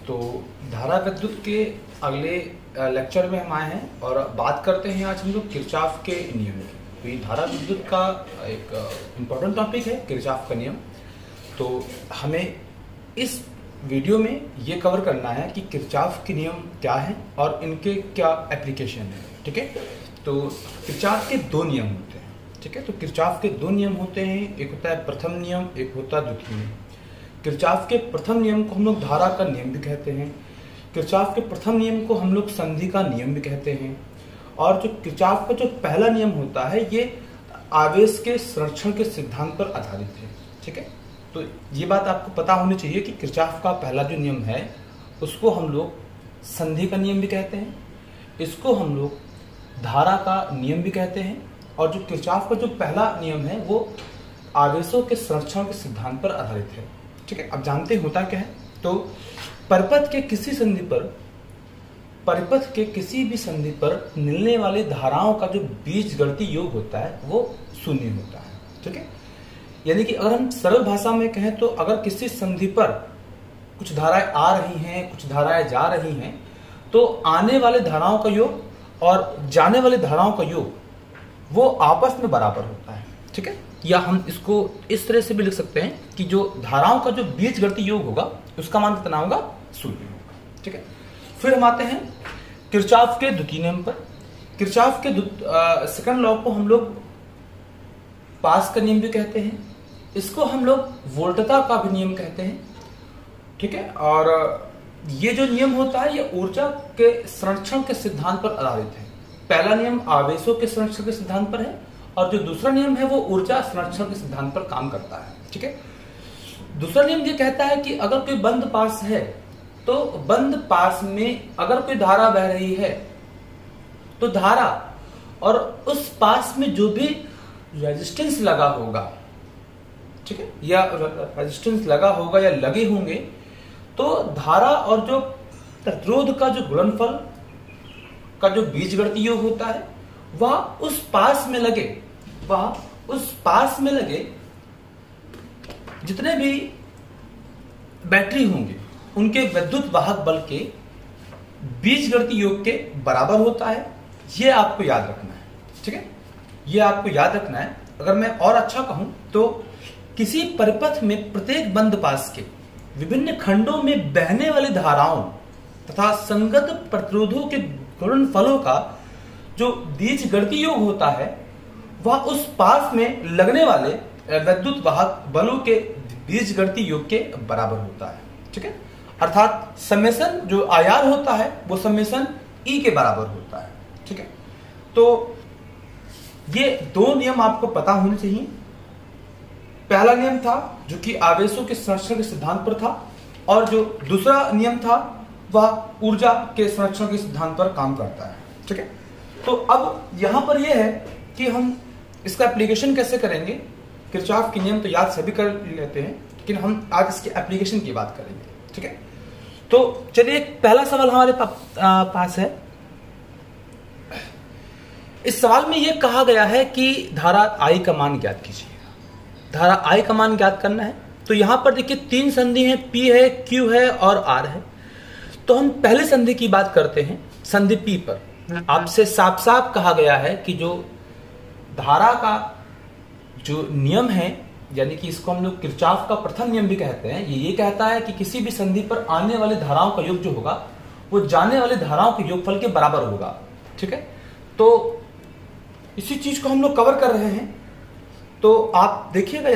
तो धारा विद्युत के अगले लेक्चर में हम आए हैं और बात करते हैं आज हम लोग किरचॉफ के नियम की। तो ये धारा विद्युत का एक इम्पोर्टेंट टॉपिक है किरचॉफ का नियम। तो हमें इस वीडियो में ये कवर करना है कि किरचॉफ के नियम क्या हैं और इनके क्या एप्लीकेशन है। ठीक है, तो किरचॉफ के दो नियम होते हैं। ठीक है, तो किरचॉफ के दो नियम होते हैं, एक होता है प्रथम नियम, एक होता है द्वितीय नियम। किरचॉफ के प्रथम नियम को हम लोग धारा का नियम भी कहते हैं। किरचॉफ के प्रथम नियम को हम लोग संधि का नियम भी कहते हैं। और जो किरचॉफ का जो पहला नियम होता है ये आवेश के संरक्षण के सिद्धांत पर आधारित है। ठीक है, तो ये बात आपको पता होनी चाहिए कि किरचॉफ का पहला जो नियम है उसको हम लोग संधि का नियम भी कहते हैं, इसको हम लोग धारा का नियम भी कहते हैं। और जो किरचॉफ का जो पहला नियम है वो आवेशों के संरक्षण के सिद्धांत पर आधारित है। ठीक है, अब जानते होता क्या है। तो परिपथ के किसी भी संधि पर मिलने वाली धाराओं का जो बीजगणितीय योग होता है वो शून्य होता है। ठीक है, यानी कि अगर हम सरल भाषा में कहें तो अगर किसी संधि पर कुछ धाराएं आ रही हैं, कुछ धाराएं जा रही हैं, तो आने वाले धाराओं का योग और जाने वाली धाराओं का योग वो आपस में बराबर होता है। ठीक है, या हम इसको इस तरह से भी लिख सकते हैं कि जो धाराओं का जो बीजगणितीय योग होगा उसका मान कितना होगा, शून्य होगा। ठीक है, फिर हम आते हैं किरचॉफ के द्वितीय नियम पर। किरचॉफ के सेकंड लॉ को हम लोग पास का नियम भी कहते हैं, इसको हम लोग वोल्टता का भी नियम कहते हैं। ठीक है, और ये जो नियम होता है ये ऊर्जा के संरक्षण के सिद्धांत पर आधारित है। पहला नियम आवेशों के संरक्षण के सिद्धांत पर है और जो दूसरा नियम है वो ऊर्जा संरक्षण के सिद्धांत पर काम करता है। ठीक है, दूसरा नियम ये कहता है कि अगर कोई बंद पास है तो बंद पास में अगर कोई धारा बह रही है तो धारा और उस पास में जो भी रेजिस्टेंस लगा होगा, ठीक है, या रेजिस्टेंस लगा होगा या लगे होंगे, तो धारा और जो प्रतिरोध का जो गुणनफल का जो बीजगणितीय योग होता है वह उस पास में लगे जितने भी बैटरी होंगे उनके विद्युत वाहक बल के बीजगणितीय योग के बराबर होता है। यह आपको याद रखना है। ठीक है, यह आपको याद रखना है। अगर मैं और अच्छा कहूं तो किसी परिपथ में प्रत्येक बंद पास के विभिन्न खंडों में बहने वाली धाराओं तथा संगत प्रतिरोधों के गुणनफलों का जो बीजगणितीय योग होता है वह उस पास में लगने वाले विद्युत वाहक बलों के बीजगणितीय योग के बराबर होता है। ठीक है, अर्थात समेशन जो आयार होता है वो समेशन ई के बराबर होता है। ठीक है, तो ये दो नियम आपको पता होने चाहिए। पहला नियम था जो कि आवेशों के संरक्षण के सिद्धांत पर था और जो दूसरा नियम था वह ऊर्जा के संरक्षण के सिद्धांत पर काम करता है। ठीक है, तो अब यहां पर यह है कि हम इसका एप्लीकेशन कैसे करेंगे। किरचॉफ के नियम तो याद सभी कर लेते हैं, लेकिन हम आज इसके एप्लीकेशन की बात करेंगे। ठीक है, तो चलिए पहला सवाल हमारे पास है। इस सवाल में यह कहा गया है कि धारा आई का मान ज्ञात कीजिए। धारा आई का मान ज्ञात करना है। तो यहां पर देखिए तीन संधि है, पी है, क्यू है और आर है। तो हम पहले संधि की बात करते हैं, संधि पी पर। आपसे साफ साफ कहा गया है कि जो धारा का जो नियम है, यानी कि इसको हम लोग किरचॉफ का प्रथम नियम भी कहते हैं, ये कहता है कि किसी भी संधि पर आने वाली धाराओं का योग जो होगा वो जाने वाली धाराओं के योगफल के बराबर होगा। ठीक है, तो इसी चीज को हम लोग कवर कर रहे हैं। तो आप देखिएगा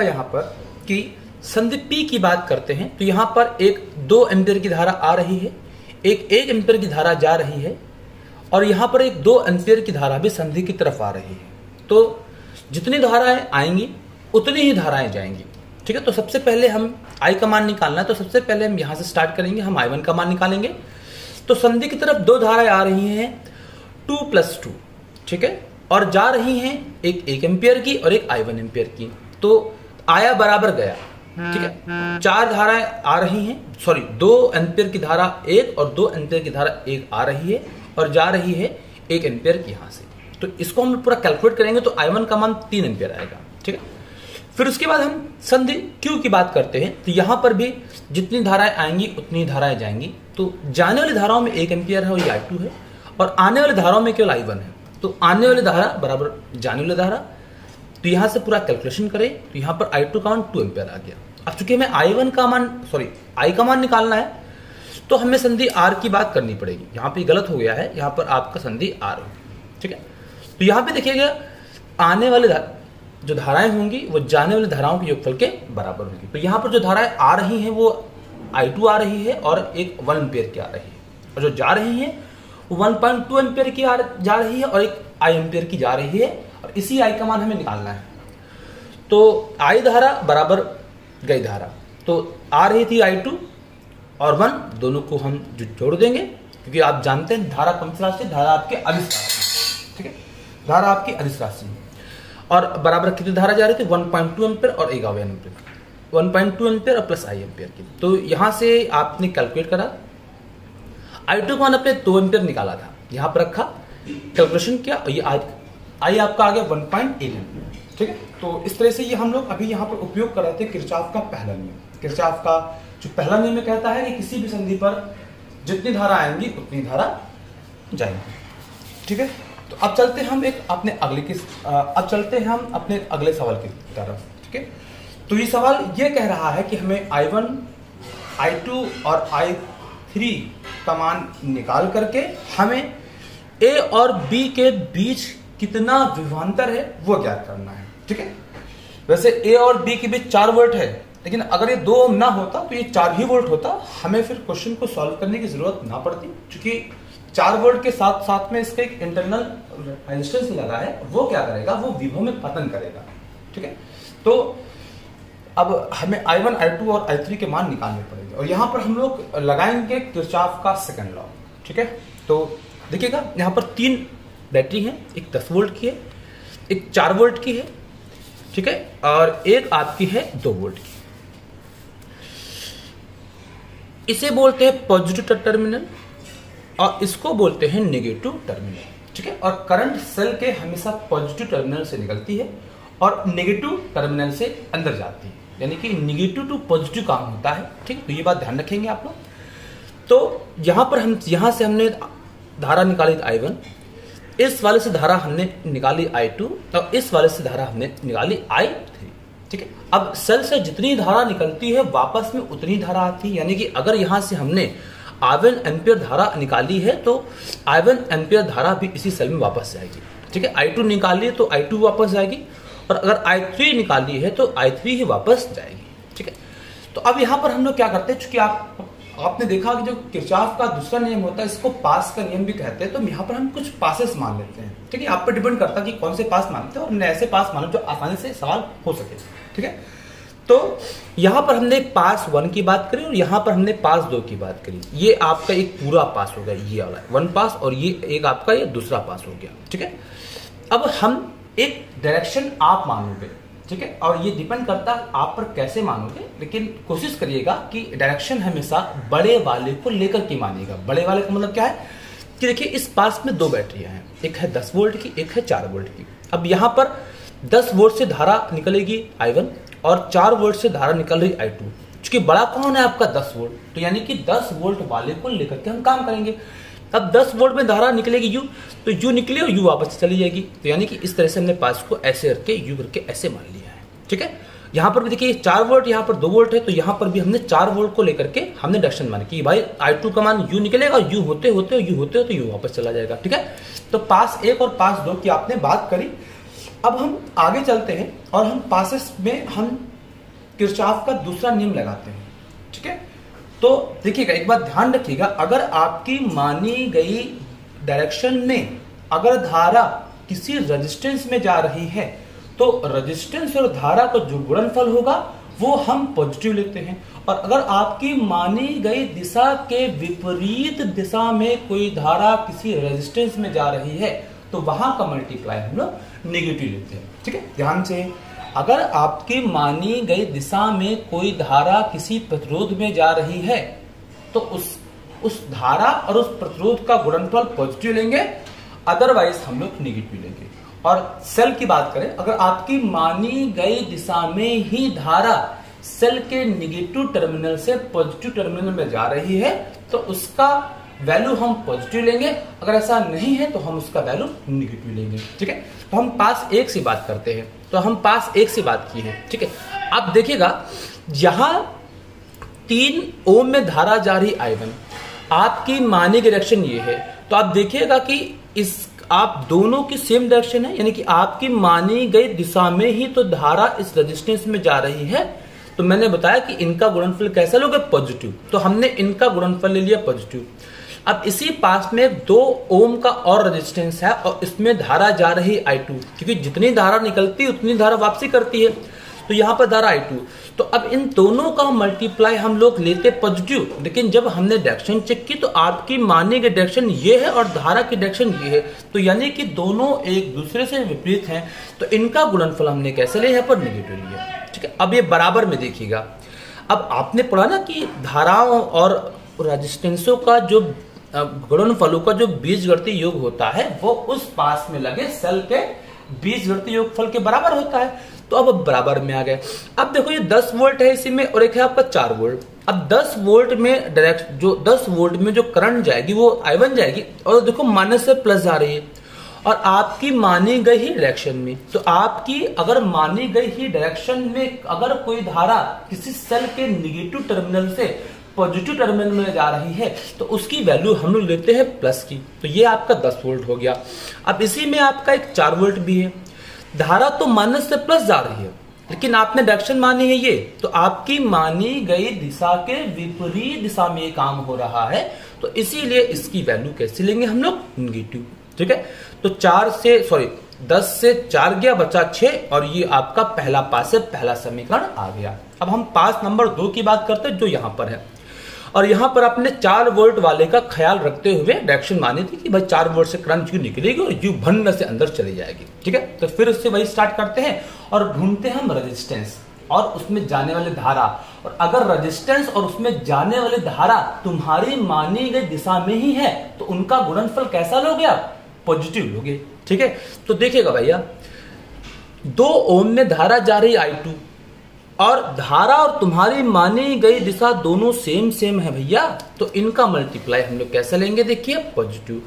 यहां पर कि संधि पी की बात करते हैं तो यहां पर एक 2 एम्पीयर की धारा आ रही है, एक 1 एम्पीयर की धारा जा रही है और यहां पर एक 2 एम्पीयर की धारा भी संधि की तरफ आ रही है। तो जितनी धाराएं आएंगी उतनी ही धाराएं जाएंगी। ठीक है, तो सबसे पहले हम आई का मान निकालना है, तो सबसे पहले हम यहां से स्टार्ट करेंगे, हम I1 का मान निकालेंगे। तो संधि की तरफ 2 धाराएं आ रही हैं 2 + 2। ठीक है, और जा रही हैं एक 1 एम्पीयर की और एक I1 एम्पीयर की। तो आया बराबर गया। ठीक है, 4 धाराएं आ रही हैं, 2 एम्पीयर की धारा 1 और 2 एम्पीयर की धारा 1 आ रही है और जा रही है 1 एम्पीयर की यहां से। तो इसको हम पूरा कैलकुलेट करेंगे तो I1 का मान 3 एम्पीयर आएगा। ठीक है, फिर उसके बाद हम संधि Q की बात करते हैं, तो यहां पर भी जितनी धाराएं आएंगी उतनी धाराएं जाएंगी। तो जाने वाली धाराओं में 1 एम्पियर है और ये I2 है, और आने वाली धाराओं में केवल I1 है। तो आने वाली धारा बराबर जाने वाली धारा, तो यहां से पूरा कैलकुलेशन करें तो यहां पर I2 का मान 2 एम्पियर आ गया। अब चूंकि हमें I का मान निकालना है, तो हमें संधि R की बात करनी पड़ेगी। यहाँ पे गलत हो गया है, यहाँ पर आपका संधि R होगी, ठीक है। तो यहाँ पे देखिएगा आने वाले जो धाराएं होंगी वो जाने वाली धाराओं के योगफल के बराबर होगी। तो यहाँ पर जो धाराएं आ रही हैं वो I2 आ रही है और एक 1 एम्पियर की आ रही है, और जो जा रही है वो 1.2 एम्पियर की जा रही है और एक I एम्पियर की जा रही है, और इसी I का मान हमें निकालना है। तो I धारा बराबर गई धारा, तो आ रही थी I2 और 1, दोनों को हम जोड़ देंगे, क्योंकि आप जानते हैं धारा कौन सी राशि, धारा आपके अदिश राशि, ठीक है, धारा आपकी अदिश राशि। और बराबर कितनी धारा जा रही थी, 1.2 एम्पियर और 11 एम्पियर, 1.2 एम्पियर और प्लस I एम्पियर की। तो यहां से आपने कैलकुलेट करा, I2 का मान अपने 2 एम्पियर निकाला था, यहां पर रखा, कैलकुलेशन किया, और ये I आपका आ गया 1.8 एम्पियर, ठीक है। तो इस तरह से ये हम लोग अभी यहाँ पर उपयोग कर रहे थे किरचॉफ का पहला नियम। किरचॉफ का जो पहला नियम कहता है कि किसी भी संधि पर जितनी धारा आएंगी उतनी धारा जाएंगी, ठीक है। तो अब चलते हैं हम अपने अगले सवाल की तरफ, ठीक है। तो ये सवाल ये कह रहा है कि हमें I1, I2 और I3 का मान निकाल करके हमें A और B के बीच कितना विभवांतर है वो ज्ञात करना है, ठीक है। वैसे A और B के बीच 4 वोल्ट है, लेकिन अगर ये 2 ना होता तो ये 4 ही वोल्ट होता, हमें फिर क्वेश्चन को सॉल्व करने की जरूरत ना पड़ती, क्योंकि 4 वोल्ट के साथ साथ में इसका एक इंटरनल रेजिस्टेंस लगा है, वो क्या करेगा, वो विभव में पतन करेगा, ठीक है। तो अब हमें I1, I2 और I3 के मान निकालने पड़ेंगे, और यहां पर हम लोग लगाएंगे किरचॉफ का सेकंड लॉ, ठीक है। तो देखिएगा यहां पर 3 बैटरी है, एक 10 वोल्ट की है, एक 4 वोल्ट की है, ठीक है, और एक आपकी है 2 वोल्ट की। इसे बोलते हैं पॉजिटिव टर्मिनल और इसको बोलते हैं नेगेटिव टर्मिनल, ठीक है। और करंट सेल के हमेशा पॉजिटिव टर्मिनल से निकलती है और नेगेटिव टर्मिनल से अंदर जाती है, यानी कि नेगेटिव टू पॉजिटिव काम होता है, ठीक है। तो ये बात ध्यान रखेंगे आप लोग। तो यहां से हमने धारा निकाली I1, इस वाले से धारा हमने निकाली I2 और इस वाले से धारा हमने निकाली I3, ठीक है। अब सेल से जितनी धारा निकलती है वापस में उतनी धारा आती है, यानी कि अगर यहां से हमने I1 एम्पियर धारा निकाली है तो I1 एम्पियर धारा भी इसी सेल में वापस जाएगी, ठीक है। I2 निकाली है तो I2 वापस जाएगी, और अगर I3 निकाली है तो I3 ही वापस जाएगी, ठीक है। तो अब यहां पर हम लोग क्या करते हैं, चूंकि आपने देखा कि जो किरचॉफ का दूसरा नियम होता है इसको पास का नियम भी कहते हैं, तो यहाँ पर हम कुछ पासेस मान लेते हैं, ठीक है। आप पर डिपेंड करता है कि कौन से पास मानते हैं, और हमने ऐसे पास मानो जो आसानी से सवाल हो सके, ठीक है। तो यहां पर हमने पास 1 की बात करी और यहां पर हमने पास 2 की बात करी। ये आपका एक पूरा पास हो गया, ये वाला 1 पास, और ये एक आपका ये दूसरा पास हो गया, ठीक है। अब हम एक डायरेक्शन आप मानोगे, ठीक है, और ये डिपेंड करता है आप पर कैसे मानोगे, लेकिन कोशिश करिएगा कि डायरेक्शन हमेशा बड़े वाले को लेकर के मानिएगा। बड़े वाले का मतलब क्या है कि देखिए इस पास में 2 बैटरियां हैं, एक है 10 वोल्ट की, एक है 4 वोल्ट की। अब यहां पर 10 वोल्ट से धारा निकलेगी I1 और 4 वोल्ट से धारा निकल रही I2। क्योंकि बड़ा कौन है आपका 10 वोल्ट, तो यानी कि 10 वोल्ट वाले को लेकर के हम काम करेंगे। अब 10 वोल्ट में धारा निकलेगी U, तो U निकली और U वापस चली जाएगी, तो यानी कि इस तरह से हमने पास को ऐसे करके U करके ऐसे मान लिया है, ठीक है। यहाँ पर भी देखिए 4 वोल्ट, यहाँ पर 2 वोल्ट है, तो यहाँ पर भी हमने 4 वोल्ट को लेकर के हमने डायरेक्शन मानी कि भाई I2 का मान U निकलेगा, U होते होते U वापस चला जाएगा, ठीक है। तो पास 1 और पास 2 की आपने बात करी। अब हम आगे चलते हैं और हम पासेस में हम किरचॉफ का दूसरा नियम लगाते हैं, ठीक है। तो देखिएगा एक बात ध्यान रखिएगा, अगर आपकी मानी गई डायरेक्शन में अगर धारा किसी रेजिस्टेंस में जा रही है तो रेजिस्टेंस और धारा का जो गुणनफल होगा वो हम पॉजिटिव लेते हैं, और अगर आपकी मानी गई दिशा के विपरीत दिशा में कोई धारा किसी रेजिस्टेंस में जा रही है तो वहां का मल्टीप्लाई हम लोग नेगेटिव लेते हैं, ठीक है। ध्यान से, अगर आपकी मानी गई दिशा में कोई धारा किसी प्रतिरोध में जा रही है तो उस धारा और उस प्रतिरोध का गुणनफल पॉजिटिव लेंगे, अदरवाइज हम लोग नेगेटिव लेंगे। और सेल की बात करें, अगर आपकी मानी गई दिशा में ही धारा सेल के नेगेटिव टर्मिनल से पॉजिटिव टर्मिनल में जा रही है तो उसका वैल्यू हम पॉजिटिव लेंगे, अगर ऐसा नहीं है तो हम उसका वैल्यू निगेटिव लेंगे। ठीक है, तो हम पास 1 से बात करते हैं, तो हम पास 1 से बात की है। ठीक है, अब देखिएगा यहां 3 ओम में धारा जा रही I1, आपकी मानी की डायरेक्शन ये है, तो आप देखिएगा कि इस आप दोनों की सेम डायरेक्शन है, यानी कि आपकी मानी गई दिशा में ही तो धारा इस रेजिस्टेंस में जा रही है। तो मैंने बताया कि इनका गुणनफल कैसा लोगे, पॉजिटिव, तो हमने इनका गुणनफल ले लिया पॉजिटिव। अब इसी पास में 2 ओम का और रेजिस्टेंस है और इसमें धारा जा रही I2, क्योंकि जितनी धारा निकलती है उतनी धारा वापसी करती है, तो यहां पर धारा I2। तो अब इन दोनों का मल्टीप्लाई हम लोग लेते पॉजिटिव, लेकिन जब हमने डायरेक्शन चेक की तो आपकी मानी की डायरेक्शन ये है और धारा की डायरेक्शन ये है, तो यानी कि दोनों एक दूसरे से विपरीत हैं, तो इनका गुणनफल हमने कैसे लिया, यहाँ पर निगेटिव लिया। ठीक है, अब ये बराबर में देखिएगा, अब आपने पढ़ा ना कि धाराओं और रेजिस्टेंसों का जो गुणनफलों का जो बीजगणितीय योग होता है वो उस पास में लगे सेल के बीजगणितीय योगफल के बराबर होता है। तो अब बराबर में आ गए। अब देखो ये 10 वोल्ट है इसी में और एक है आपका 4 वोल्ट। अब 10 वोल्ट में डायरेक्ट जो 10 वोल्ट में जो करंट जाएगी वो I1 जाएगी और देखो माइनस से प्लस जा रही है और आपकी मानी गई ही डायरेक्शन में। तो आपकी अगर मानी गई ही डायरेक्शन में अगर कोई धारा किसी सेल के निगेटिव टर्मिनल से पॉजिटिव टर्मिनल में जा रही है तो उसकी वैल्यू हम लोग लेते हैं प्लस की। तो ये आपका 10 वोल्ट हो गया। अब इसी में आपका एक 4 वोल्ट भी है। धारा तो माइनस से प्लस जा रही है लेकिन आपने डायरेक्शन मानी है ये, तो आपकी मानी गई दिशा के विपरीत दिशा में काम हो रहा है, तो इसीलिए इसकी वैल्यू कैसे लेंगे हम लोग, नेगेटिव। ठीक है, तो 10 से 4 गया, बचा 6 और ये आपका पहला पास से पहला समीकरण आ गया। अब हम पास नंबर 2 की बात करते हैं जो यहां पर है, और यहां पर आपने 4 वोल्ट वाले का ख्याल रखते हुए डायरेक्शन मानी थी कि भाई 4 वोल्ट से करंट यू निकलेगी और यू भन्न से अंदर चली जाएगी। ठीक है, तो फिर उससे वही स्टार्ट करते हैं और ढूंढते हैं हम रेजिस्टेंस और उसमें जाने वाली धारा, और अगर रेजिस्टेंस और उसमें जाने वाली धारा तुम्हारी मानी गई दिशा में ही है तो उनका गुणनफल कैसा लोगे आप, पॉजिटिव लोगे। ठीक है, तो देखिएगा भैया 2 ओम में धारा जा रही I2 और धारा और तुम्हारी मानी गई दिशा दोनों सेम है भैया, तो इनका मल्टीप्लाई हम लोग कैसे लेंगे, देखिए पॉजिटिव।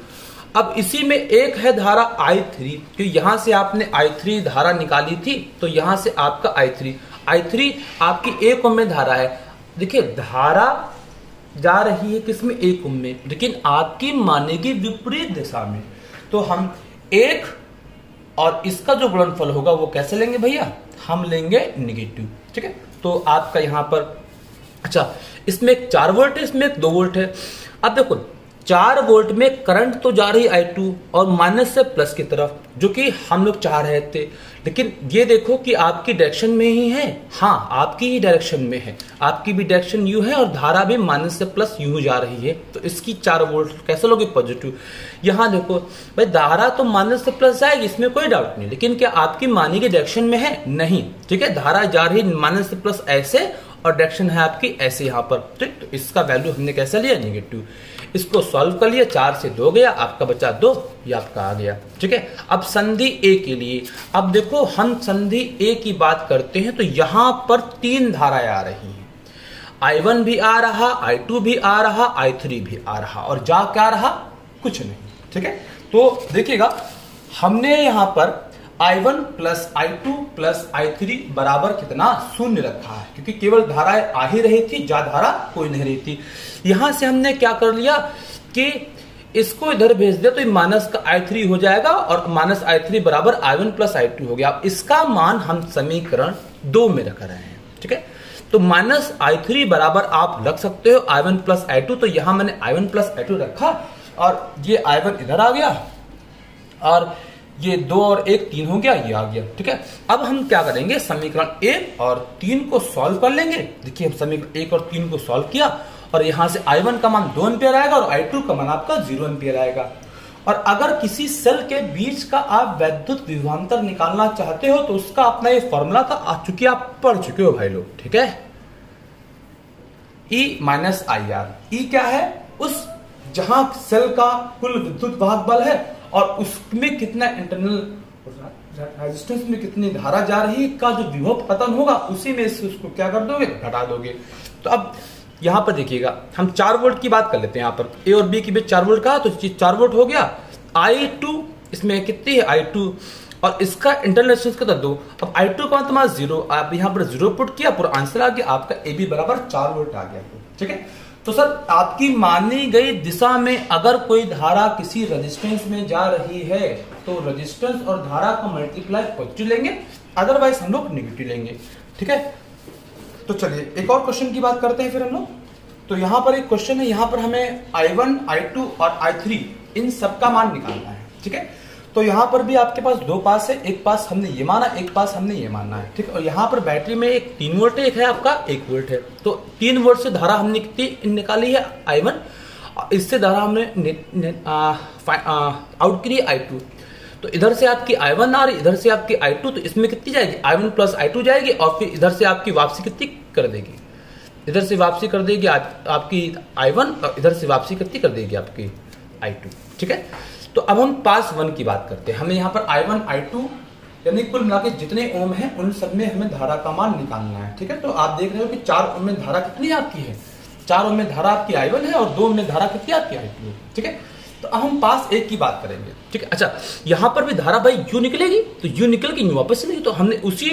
अब इसी में एक है धारा I3, तो यहां से आपने I3 धारा निकाली थी तो यहां से आपका I3 आपकी 1 ओम में धारा है। देखिए धारा जा रही है किसमें, 1 ओम में, लेकिन आपकी मानेगी विपरीत दिशा में, तो हम 1 और इसका जो गुणनफल होगा वो कैसे लेंगे भैया, हम लेंगे निगेटिव। ठीक है, तो आपका यहां पर अच्छा इसमें एक 4 वोल्ट है, इसमें एक 2 वोल्ट है। अब देखो 4 वोल्ट में करंट तो जा रही I2 और माइनस से प्लस की तरफ, जो कि हम लोग चाह रहे थे, लेकिन ये देखो कि आपकी डायरेक्शन में ही है। हाँ, आपकी ही डायरेक्शन में है, आपकी भी डायरेक्शन यू है और धारा भी माइनस से प्लस यू जा रही है, तो इसकी 4 वोल्ट कैसे लोगे, पॉजिटिव। यहां देखो भाई धारा तो माइनस से प्लस जाएगी, इसमें कोई डाउट नहीं, लेकिन क्या आपकी मानी के डायरेक्शन में है, नहीं। ठीक है, धारा जा रही माइनस से प्लस ऐसे और डायरेक्शन है आपकी ऐसे यहां पर। ठीक, तो इसका वैल्यू हमने कैसे लिया, नेगेटिव। इसको सॉल्व कर लिया, 4 से 2 गया, आपका बचा 2, ये आपका आ गया। ठीक है, अब संधि ए के लिए, अब देखो हम संधि ए की बात करते हैं तो यहां पर 3 धाराएं आ रही हैं, I1 भी आ रहा, I2 भी आ रहा, I3 भी आ रहा, और जा क्या रहा, कुछ नहीं। ठीक है, तो देखिएगा हमने यहां पर I1 plus I2 plus I3 बराबर कितना, 0 रखा है, क्योंकि केवल धाराएं आ ही रही थी, जा धारा कोई नहीं रही थी। यहां से हमने क्या कर लिया कि इसको इधर भेज दिया तो माइनस का I3 हो जाएगा और माइनस I3 बराबर I1 प्लस I2 हो गया। अब इसका मान हम समीकरण 2 में रख रहे हैं। ठीक है, तो माइनस I3 बराबर आप रख सकते हो I1 प्लस I2, तो यहां मैंने I1 प्लस I2 रखा और ये I1 इधर आ गया और ये 2 और 1 3 हो गया, ये आ गया। ठीक है, अब हम क्या करेंगे, समीकरण 1 और 3 को सॉल्व कर लेंगे। देखिए हम समीकरण 1 और 3 को सॉल्व किया और यहां से I1 का मान 2 एम्पियर आएगा और I2 का मान आपका 0 एम्पियर आएगा। और अगर किसी सेल के बीच का आप वैद्युत विभवांतर निकालना चाहते हो तो उसका अपना ये फॉर्मूला था, चूंकि आप पढ़ चुके हो भाई लोग। ठीक है, E माइनस IR। E क्या है, उस जहां सेल का कुल विद्युत वाहक बल है और उसमें कितना इंटरनल रेजिस्टेंस में कितनी धारा जा रही है का जो विभव पतन होगा उसी में से उसको क्या कर दोगे, घटा दोगे। तो अब यहां पर देखिएगा, हम 4 वोल्ट की बात कर लेते हैं। यहाँ पर ए और बी के बीच 4 वोल्ट का, तो 4 वोल्ट हो गया। I2 इसमें कितनी है, I2, और इसका इंटरनल रेजिस्टेंस कितना 2। अब I2 का मतलब 0, आप यहाँ पर 0 पुट किया, पूरा आंसर आ गया आपका AB बराबर 4 वोल्ट आ गया। ठीक है, तो सर आपकी मानी गई दिशा में अगर कोई धारा किसी रेजिस्टेंस में जा रही है तो रेजिस्टेंस और धारा का मल्टीप्लाई पॉजिटिव लेंगे, अदरवाइज हम लोग नेगेटिव लेंगे। ठीक है, तो चलिए एक और क्वेश्चन की बात करते हैं फिर हम लोग। तो यहां पर एक क्वेश्चन है, यहां पर हमें I1, I2 और I3 इन सबका मान निकालना है। ठीक है, तो यहां पर भी आपके पास 2 पास है, एक पास हमने ये माना, एक पास हमने ये मानना है। ठीक है, और यहां पर बैटरी में एक 3 वोल्ट है, एक है आपका 1 वोल्ट है। तो 3 वोल्ट से धारा हमने कितनी निकाली है, I1, इससे धारा हमने आउट करी I2। तो इधर से आपकी I1 आ रही, इधर से आपकी I2, तो इसमें कितनी जाएगी, I1 प्लस I2 जाएगी, और फिर इधर से आपकी वापसी कितनी कर देगी, इधर से वापसी कर देगी आपकी I1, और इधर से वापसी कितनी कर देगी आपकी I2। ठीक है, तो अब हम पास 1 की बात करते हैं। हमें यहाँ पर I1, I2 यानी कुल मिला के जितने ओम हैं उन सब में हमें धारा का मान निकालना है। ठीक है, तो आप देख रहे हो कि 4 ओम में धारा कितनी आपकी है, 4 ओम में धारा आपकी I1 है और 2 ओम में धारा कितनी आपकी I2 है। ठीक है, तो अब हम पास 1 की बात करेंगे। ठीक है, अच्छा यहाँ पर भी धारा भाई यू निकलेगी, तो यू निकल के यू वापस चलेगी, तो हमने उसी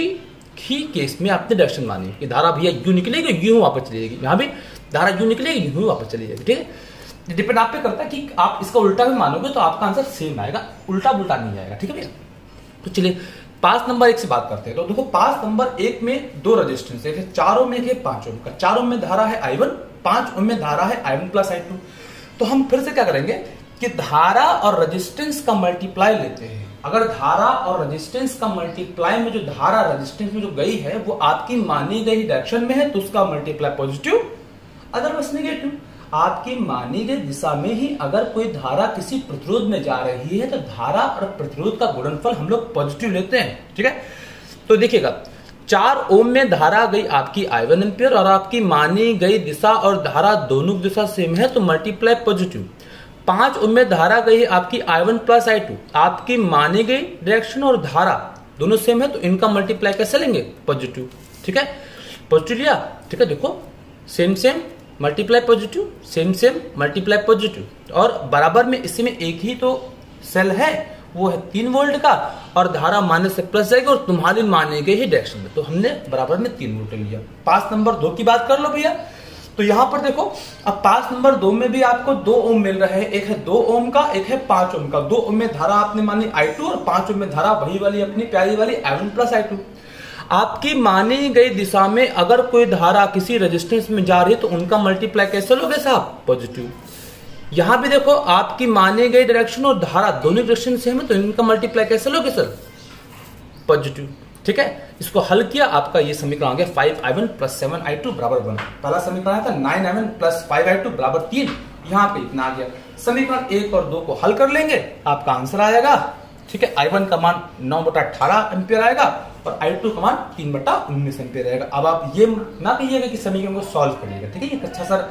ही केस में आपने डायरेक्शन मानी कि धारा भैया यू निकलेगी, यू वापस चली जाएगी। यहाँ भी धारा यू निकलेगी, यू वापस चली जाएगी। ठीक है, डिपेंड आप पे करता है कि आप इसका उल्टा भी मानोगे तो आपका आंसर सेम आएगा, उल्टा उल्टा नहीं आएगा। ठीक है भैया, तो चलिए पास नंबर 1 से बात करते हैं। तो देखो पास नंबर 1 में 2 रेजिस्टेंस, एक है 4 ओम, एक है 5 ओम का। 4 ओम में धारा है I1, 5 ओम में धारा है I1 प्लस I2। तो हम फिर से क्या करेंगे कि धारा और रेजिस्टेंस का मल्टीप्लाई लेते हैं। अगर धारा और रेजिस्टेंस का मल्टीप्लाई में जो धारा रेजिस्टेंस में जो गई है वो आपकी मानी गई डायरेक्शन में है तो उसका मल्टीप्लाई पॉजिटिव, अदरवाइज नेगेटिव। आपकी मानी गई दिशा में ही अगर कोई धारा किसी प्रतिरोध में जा रही है तो धारा और प्रतिरोध का गुणनफल हम लोग पॉजिटिव लेते हैं। ठीक है, तो देखिएगा 4 ओम में धारा गई आपकी I1 एम्पियर और आपकी मानी गई दिशा और धारा दोनों दिशा सेम है तो मल्टीप्लाई पॉजिटिव। 5 ओम में धारा गई आपकी I1 प्लस I2, आपकी मानी गई डायरेक्शन और धारा दोनों सेम है तो इनका मल्टीप्लाई कैसे लेंगे, पॉजिटिव। ठीक है, पॉजिटिव लिया। ठीक है, देखो same same multiply positive, same same multiply positive, और बराबर में इसी में एक ही तो सेल है वो है 3 वोल्ट का, और धारा माइनस से प्लस जाएगी और तुम्हारी माने गए ही डायरेक्शन में, तो हमने बराबर में 3 वोल्ट लिया। पास नंबर 2 की बात कर लो भैया। तो यहां पर देखो अब पास नंबर 2 में भी आपको 2 ओम मिल रहा है, एक है 2 ओम का, एक है 5 ओम का। 2 ओम में धारा आपने मानी I2 और 5 ओम में धारा वही वाली अपनी प्यारी वाली I1 प्लस I2। आपकी मानी गई दिशा में अगर कोई धारा किसी रेजिस्टेंस में जा रही है तो उनका मल्टीप्लाई कैसे लोगे साहब, पॉजिटिव। यहां भी देखो आपकी मानी गई डायरेक्शन और धारा दोनों डायरेक्शन सेम है तो इनका मल्टीप्लाई कैसे लोगे सर, पॉजिटिव। ठीक है, इसको हल किया, आपका ये समीकरण आ गया 5I1 प्लस 7I2 बराबर 1। पहला समीकरण था 9I1 प्लस 5I2 बराबर 3, यहाँ पे इतना आ गया। समीकरण 1 और 2 को हल कर लेंगे, आपका आंसर आ जाएगा। ठीक है, I1 का मान 9/18 एम्पियर आएगा और I2 का मान 3/19 एम्पियर आएगा। अब आप ये ना कहिएगा कि समीकरण को सॉल्व करिएगा। ठीक है, ये अच्छा सर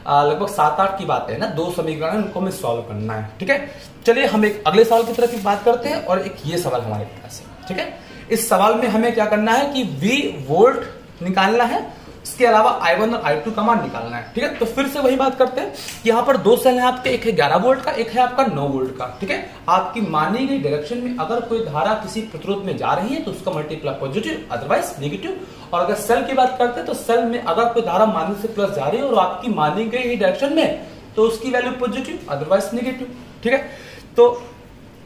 लगभग 7-8 की बात है ना, 2 समीकरण उनको हमें सॉल्व करना है। ठीक है, चलिए हम एक अगले सवाल की तरफ बात करते हैं, और एक ये सवाल हमारे पास है। ठीक है, इस सवाल में हमें क्या करना है कि V वोल्ट निकालना है, इसके अलावा I1 और I2 का मान निकालना है। ठीक है, तो फिर से वही बात करते हैं, यहाँ पर 2 सेल है आपके, एक है 11 वोल्ट का, एक है आपका 9 वोल्ट का। ठीक है, आपकी मानी गई डायरेक्शन में अगर कोई धारा किसी प्रतिरोध में जा रही है तो उसका मल्टीप्लाई पॉजिटिव, अदरवाइज नेगेटिव। और अगर सेल की बात करते हैं तो सेल में अगर कोई धारा माइनस से प्लस जा रही है और आपकी मानी गई डायरेक्शन में तो उसकी वैल्यू पॉजिटिव, अदरवाइज नेगेटिव। ठीक है, तो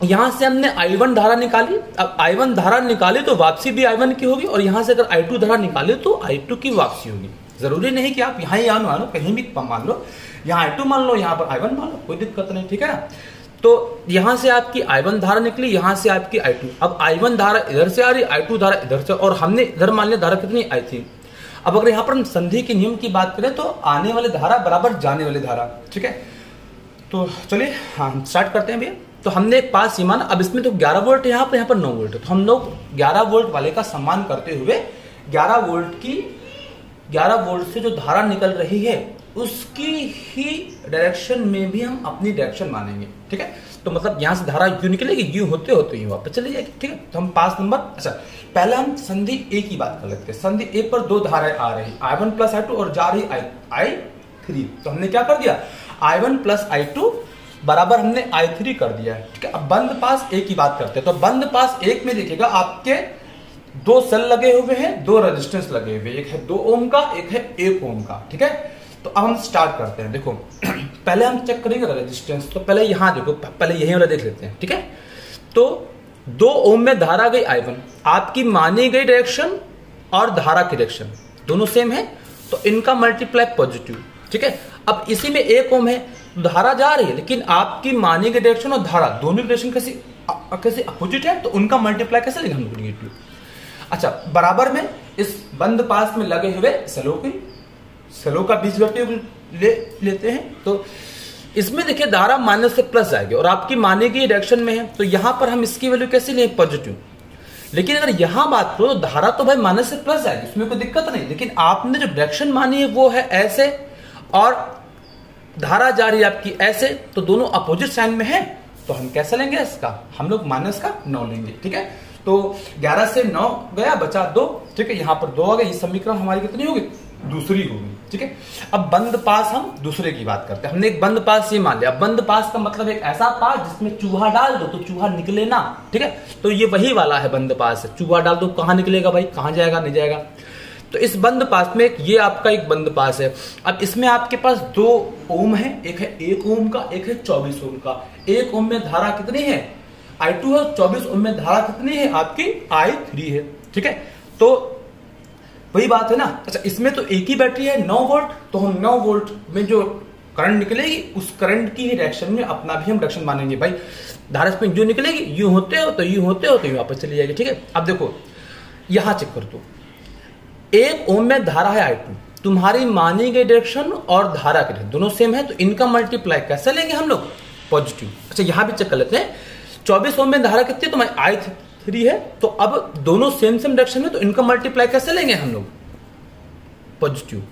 यहां से हमने I1 धारा निकाली। अब I1 धारा निकाली तो वापसी भी I1 की होगी, और यहां से अगर I2 धारा निकाली तो I2 की वापसी होगी। जरूरी नहीं कि आप यहाँ ही मान लो, कहीं भी मान लो, यहाँ I2 मान लो, यहाँ पर I1 मान लो, कोई दिक्कत नहीं। ठीक है ना, तो यहां से आपकी I1 धारा निकली, यहां से आपकी I2। अब I1 धारा इधर से आ रही, I2 धारा इधर से, और हमने इधर मान लिया धारा कितनी I3। अब अगर यहाँ पर संधि के नियम की बात करें तो आने वाली धारा बराबर जाने वाली धारा। ठीक है, तो चलिए हाँ स्टार्ट करते हैं भैया। तो हमने एक पास ही माना, अब इसमें तो 11 वोल्ट है, यहाँ पर 9 वोल्ट है, तो हम लोग 11 वोल्ट वाले का सम्मान करते हुए 11 वोल्ट से जो धारा निकल रही है उसकी ही डायरेक्शन में भी हम अपनी डायरेक्शन मानेंगे। ठीक है, तो मतलब यहां से धारा यूं निकलेगी, यूं होते होते यूं वापस चली जाएगी। ठीक है, तो हम 5 नंबर, अच्छा पहले हम संधि ए की बात कर लेते हैं। संधि ए पर दो धाराएं आ रही, I1 प्लस I2 और जा रही I3। तो हमने क्या कर दिया, I1 प्लस I2 बराबर हमने I3 कर दिया है। ठीक है, अब बंद पास ए की बात करते हैं। तो बंद पास एक में देखिएगा आपके दो सेल लगे हुए हैं, दो रेजिस्टेंस लगे हुए, एक है 2 ओम का, एक है 1 ओम का। ठीक है, तो अब हम स्टार्ट करते हैं। देखो पहले हम चेक करेंगे रेजिस्टेंस, तो पहले यहां देखो, पहले यही वाला देख लेते हैं। ठीक है, तो 2 ओम में धारा गई I1, आपकी मानी गई डायरेक्शन और धारा की डायरेक्शन दोनों सेम है, तो इनका मल्टीप्लाई पॉजिटिव। ठीक है, अब इसी में 1 ओम है, धारा जा रही है, लेकिन आपकी मानी गई डायरेक्शन और धारा दोनों की डायरेक्शन कैसे अपोजिट है, तो उनका मल्टीप्लाई कैसे लेंगे हम लोग, नेगेटिव। अच्छा, बराबर में इस बंद पास में लगे हुए सेलों का बीजगणित लेते हैं। तो इसमें देखिए धारा माइनस से प्लस जाएगी और आपकी मानी गई डायरेक्शन में है, तो यहां पर हम इसकी वैल्यू कैसे लें, पॉजिटिव। लेकिन अगर यहां बात करो तो धारा तो भाई माइनस से प्लस जाएगी, इसमें कोई दिक्कत नहीं, लेकिन आपने जो डायरेक्शन मानी है वो है ऐसे और धारा जा रही है आपकी ऐसे, तो दोनों अपोजिट साइन में है, तो हम कैसे लेंगे इसका, हम लोग माइनस का 9 लेंगे। ठीक है, तो 11 से 9 गया, बचा 2। ठीक है, यहां पर 2 आ गए, ये समीकरण हमारी कितनी होगी, दूसरी होगी। ठीक है, अब बंद पास हम दूसरे की बात करते हैं। हमने एक बंद पास ये मान लिया, बंद पास का मतलब एक ऐसा पास जिसमें चूहा डाल दो तो चूहा निकले ना। ठीक है, तो ये वही वाला है बंद पास, चूहा डाल दो कहां निकलेगा भाई, कहां जाएगा, नहीं जाएगा। तो इस बंद पास में ये आपका एक बंद पास है। अब इसमें आपके पास 2 ओम है, एक है 1 ओम का, एक है 24 ओम का। 1 ओम में धारा कितनी है, I2 है, 24 ओम में धारा कितनी है आपकी, I3 है। ठीक है, तो वही बात है ना। अच्छा, इसमें तो एक ही बैटरी है 9 वोल्ट, तो हम 9 वोल्ट में जो करंट निकलेगी उस करंट की ही डायरेक्शन में अपना भी हम डायरेक्शन मानेंगे। भाई धारा इसमें जो निकलेगी यूं होते हो तो यूं होते हो तो यूं वापस चली जाएगी। ठीक है, अब देखो यहां चेक कर दो, 1 ओम में धारा है I2, तुम्हारी मानी गई डायरेक्शन और धारा की डायरेक्शन दोनों सेम है, तो इनका मल्टीप्लाई कैसे लेंगे हम लोग, पॉजिटिव। अच्छा, यहां भी चेक कर लेते हैं, 24 ओम में धारा कितनी है तुम्हारी, I3 है, तो अब दोनों सेम डायरेक्शन में, तो इनका मल्टीप्लाई कैसे लेंगे हम लोग, पॉजिटिव।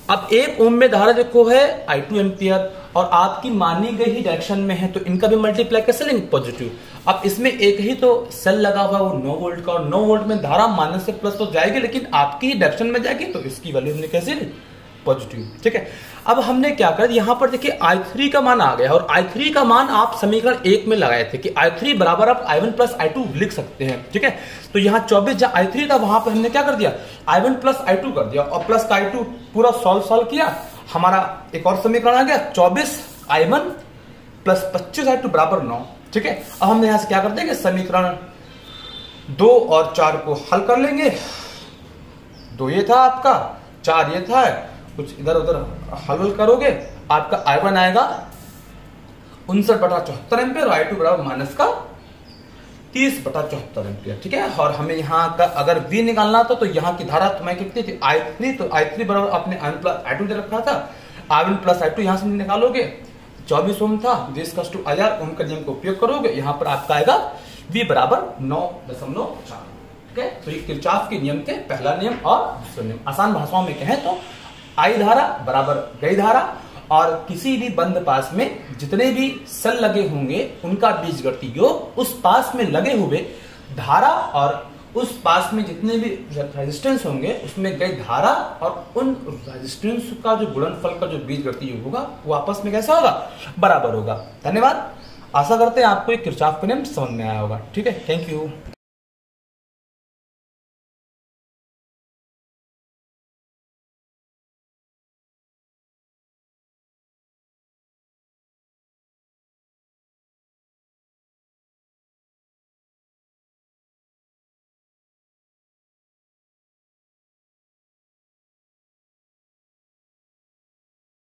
अब 1 ओम में धारा देखो है I2 एम्पियर और आपकी मानी गई ही डायरेक्शन में है, तो इनका भी मल्टीप्लाई कैसे लेंगे, पॉजिटिव। अब इसमें एक ही तो सेल लगा हुआ वो 9 वोल्ट का, और 9 वोल्ट में धारा माइनस से प्लस तो जाएगी, लेकिन आपकी डायरेक्शन में जाएगी, तो इसकी वैल्यू हमने कैसे ली, पॉजिटिव। ठीक है, अब हमने क्या कर, यहां पर देखिए I3 का मान आ गया, और I3 का मान आप समीकरण 1 में लगाए थे कि I3 बराबर आप I1 प्लस I2 लिख सकते हैं। ठीक है, तो यहां 24 जहां I3 था वहां पर हमने क्या कर दिया, I1 प्लस I2 कर दिया, और प्लस का I2 पूरा सॉल्व किया, हमारा एक और समीकरण आ गया 24 I1 प्लस 25 I2 बराबर 9। ठीक है, अब हमने यहां से क्या कर देंगे, समीकरण 2 और 4 को हल कर लेंगे। 2 ये था आपका, 4 ये था, कुछ इधर उधर हल करोगे, आपका I1 आएगा 59/74 एम्पियर, और I2 बराबर माइनस का 30/74 एम्पियर। ठीक है, और हमें यहाँ का अगर V निकालना था, तो यहाँ की धारा तुम्हें कितनी थी, I3, तो I3 बराबर अपने I1 प्लस I2 दे रखा था, I1 प्लस I2 यहाँ से निकालोगे, 24 ओम था, IR ओम का नियम का उपयोग करोगे, यहाँ पर आपका आएगा V बराबर 9.4। ठीक है, तो ये किरचॉफ के नियम के पहला नियम और दूसरा नियम। आसान भाषाओं में कहें तो I धारा बराबर गई धारा, और किसी भी बंद पास में जितने भी सेल लगे होंगे उनका बीजगणितीय योग उस पास में लगे हुए धारा और उस पास में जितने भी रेजिस्टेंस होंगे उसमें गई धारा और उन रेजिस्टेंस का जो गुणनफल का जो बीजगणितीय योग होगा वो आपस में कैसा होगा, बराबर होगा। धन्यवाद, आशा करते हैं आपको ये किरचॉफ का नियम समझ में आया होगा। ठीक है, थैंक यू।